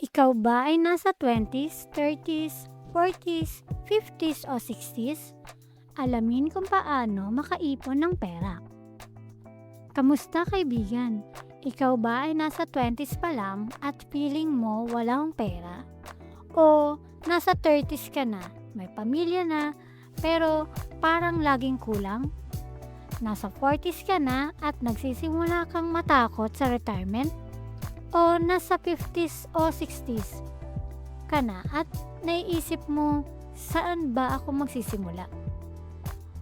Ikaw ba ay nasa 20s, 30s, 40s, 50s o 60s? Alamin kung paano makaipon ng pera. Kamusta kaibigan? Ikaw ba ay nasa 20s pa lang at feeling mo walang pera? O nasa 30s ka na, may pamilya na, pero parang laging kulang? Nasa 40s ka na at nagsisimula kang matakot sa retirement? O nasa 50s o 60s ka na at naiisip mo, saan ba ako magsisimula?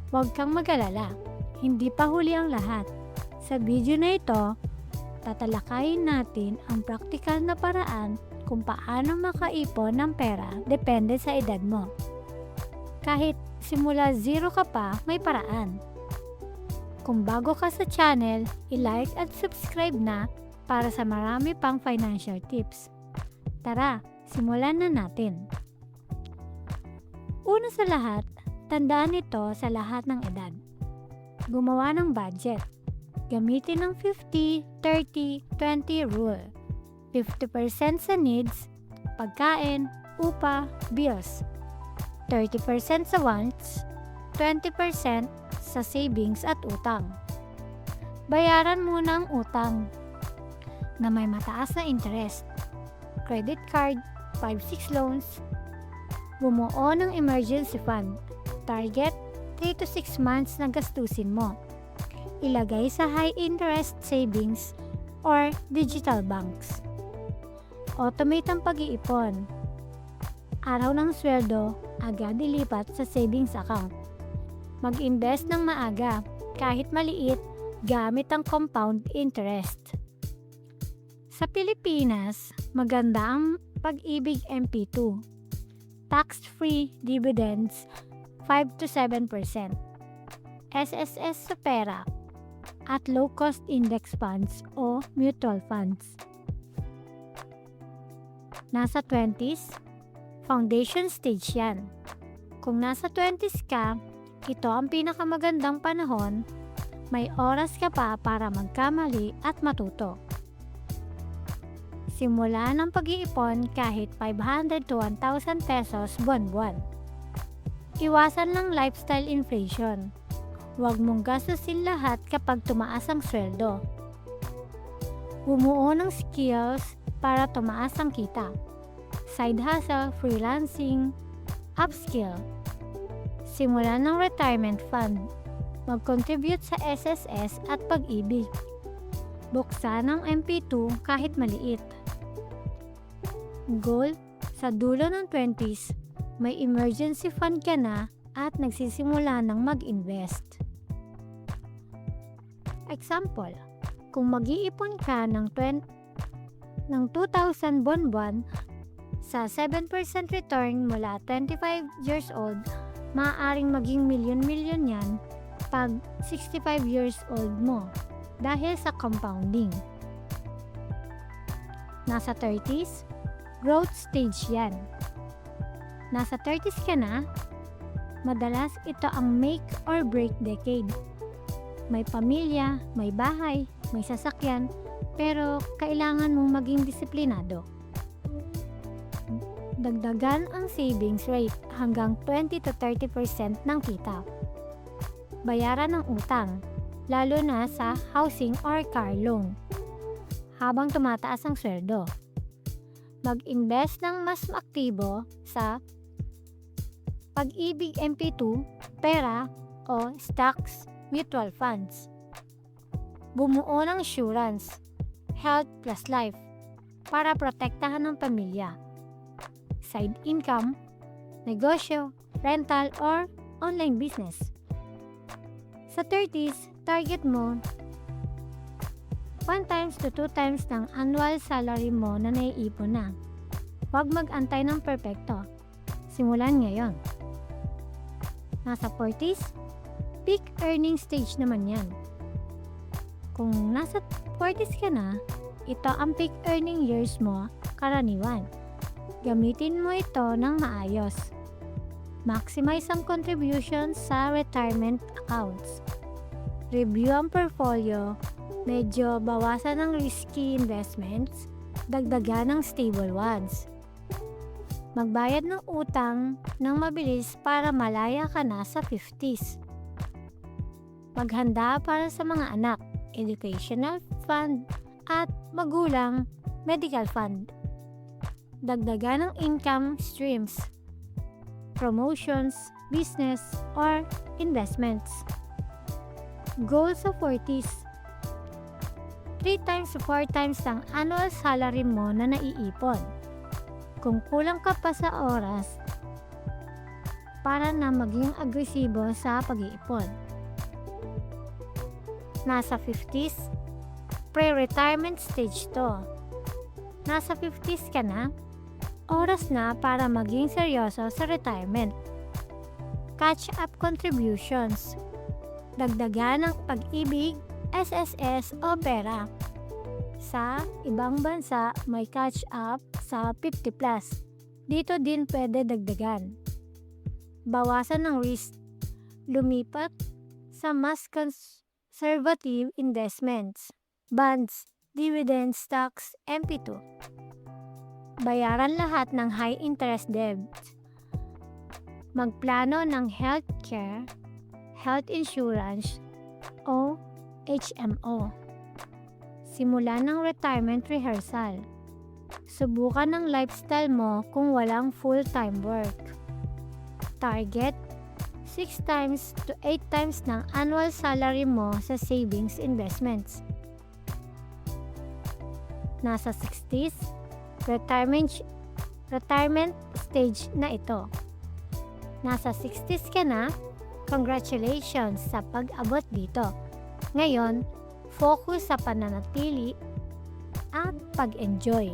Huwag kang mag-alala, hindi pa huli ang lahat. Sa video na ito, tatalakayin natin ang praktikal na paraan kung paano makaipon ng pera depende sa edad mo. Kahit simula zero ka pa, may paraan. Kung bago ka sa channel, i-like at subscribe na para sa marami pang financial tips. Tara, simulan na natin. Una sa lahat, tandaan ito sa lahat ng edad. Gumawa ng budget. Gamitin ang 50-30-20 rule. 50% sa needs, pagkain, upa, bills. 30% sa wants, 20% sa savings at utang. Bayaran muna ang utang na may mataas na interest. Credit card, 5-6 loans. Bumuo ng emergency fund. Target, 3 to 6 months na gastusin mo. Ilagay sa high interest savings or digital banks. Automate ang pag-iipon. Araw ng sweldo, agad ilipat sa savings account. Mag-invest ng maaga, kahit maliit, gamit ang compound interest. Sa Pilipinas, maganda ang Pag-ibig MP2. Tax-free dividends 5 to 7%. SSS sa pera at low-cost index funds o mutual funds. Nasa 20s, foundation stage yan. Kung nasa 20s ka, ito ang pinakamagandang panahon. May oras ka pa para magkamali at matuto. Simula ng pag-iipon kahit 500 to 1,000 pesos buwan-buwan. Iwasan lang lifestyle inflation. Huwag mong gastusin lahat kapag tumaas ang sweldo. Bumuo ng skills para tumaas ang kita. Side hustle, freelancing, upskill. Simulan ng retirement fund. Mag-contribute sa SSS at Pag-ibig. Buksan ang MP2 kahit maliit. Goal, sa dulo ng 20s, may emergency fund ka na at nagsisimula ng mag-invest. Example, kung mag-iipon ka ng 2,000 buwan-buwan sa 7% return mula 25 years old, maaaring maging milyon-milyon yan pag 65 years old mo dahil sa compounding. Nasa 30s, growth stage yan. Nasa 30s ka na, madalas ito ang make or break decade. May pamilya, may bahay, may sasakyan, pero kailangan mong maging disiplinado. Dagdagan ang savings rate hanggang 20 to 30% ng kita. Bayaran ng utang, lalo na sa housing or car loan, habang tumataas ang sweldo. Mag-invest ng mas aktibo sa Pag-ibig MP2, pera o stocks, mutual funds. Bumuo ng insurance, health plus life, para protektahan ng pamilya. Side income, negosyo, rental or online business. Sa 30s, target mo 1 times to 2 times ng annual salary mo na naiipon na. Huwag mag-antay ng perpekto. Simulan ngayon. Nasa 40s, peak earning stage naman yan. Kung nasa 40s ka na, ito ang peak earning years mo karaniwan. Gamitin mo ito ng maayos. Maximize ang contributions sa retirement accounts. Review ang portfolio, medyo bawasan ang risky investments, Dagdagan ng stable ones. Magbayad ng utang ng mabilis para malaya ka na sa 50s. Maghanda para sa mga anak, educational fund at magulang, medical fund. Dagdagan ng income streams, promotions, business, or investments. Goals sa 40s. 3 times to 4 times ang annual salary mo na naiipon. Kung kulang ka pa sa oras para na maging agresibo sa pag-iipon. Nasa 50s, pre-retirement stage to. Nasa 50s ka na, oras na para maging seryoso sa retirement. Catch-up contributions. Dagdagan ng pag-ibig, SSS o pera. Sa ibang bansa, may catch-up sa 50 plus. Dito din pwede dagdagan. Bawasan ng risk. Lumipat sa mas conservative investments, bonds, dividend stocks, MP2. Bayaran lahat ng high interest debts. Magplano ng healthcare, health insurance o HMO. Simula ng retirement rehearsal. Subukan ng lifestyle mo kung walang full-time work. Target 6 times to 8 times ng annual salary mo sa savings investments. Nasa 60s, retirement stage na ito. Nasa 60s ka na, congratulations sa pag-abot dito. Ngayon, focus sa pananatili at pag-enjoy.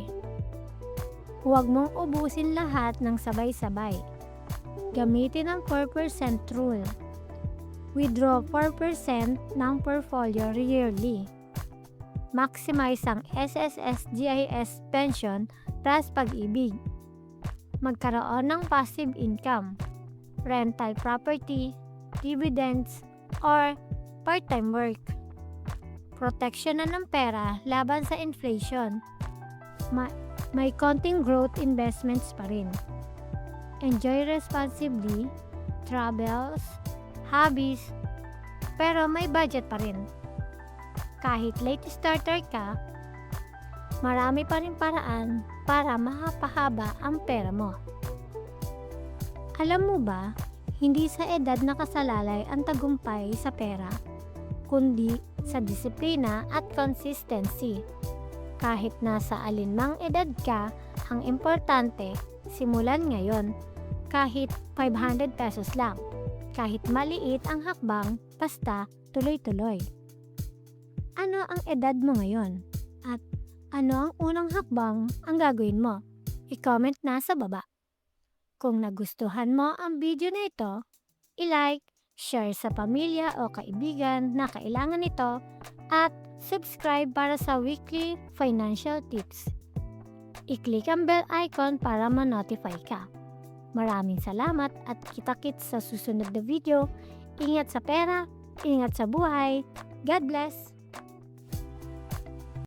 Huwag mong ubusin lahat ng sabay-sabay. Gamitin ang 4% rule. Withdraw 4% ng portfolio yearly. Maximize ang SSS-GIS pension plus pag-ibig. Magkaroon ng passive income, rental property, dividends, or part-time work. Protection na ng pera laban sa inflation. May konting growth investments pa rin. Enjoy responsibly, travels, hobbies, pero may budget pa rin. Kahit late starter ka, marami pa rin paraan para mahapahaba ang pera mo. Alam mo ba, hindi sa edad nakasalalay ang tagumpay sa pera, kundi sa disiplina at consistency. Kahit nasa alinmang edad ka, ang importante, simulan ngayon. Kahit 500 pesos lang. Kahit maliit ang hakbang, basta tuloy-tuloy. Ano ang edad mo ngayon? At ano ang unang hakbang ang gagawin mo? I-comment na sa baba. Kung nagustuhan mo ang video na ito, i-like, share sa pamilya o kaibigan na kailangan nito, at subscribe para sa weekly financial tips. I-click ang bell icon para ma-notify ka. Maraming salamat at kita-kits sa susunod na video. Ingat sa pera, ingat sa buhay. God bless!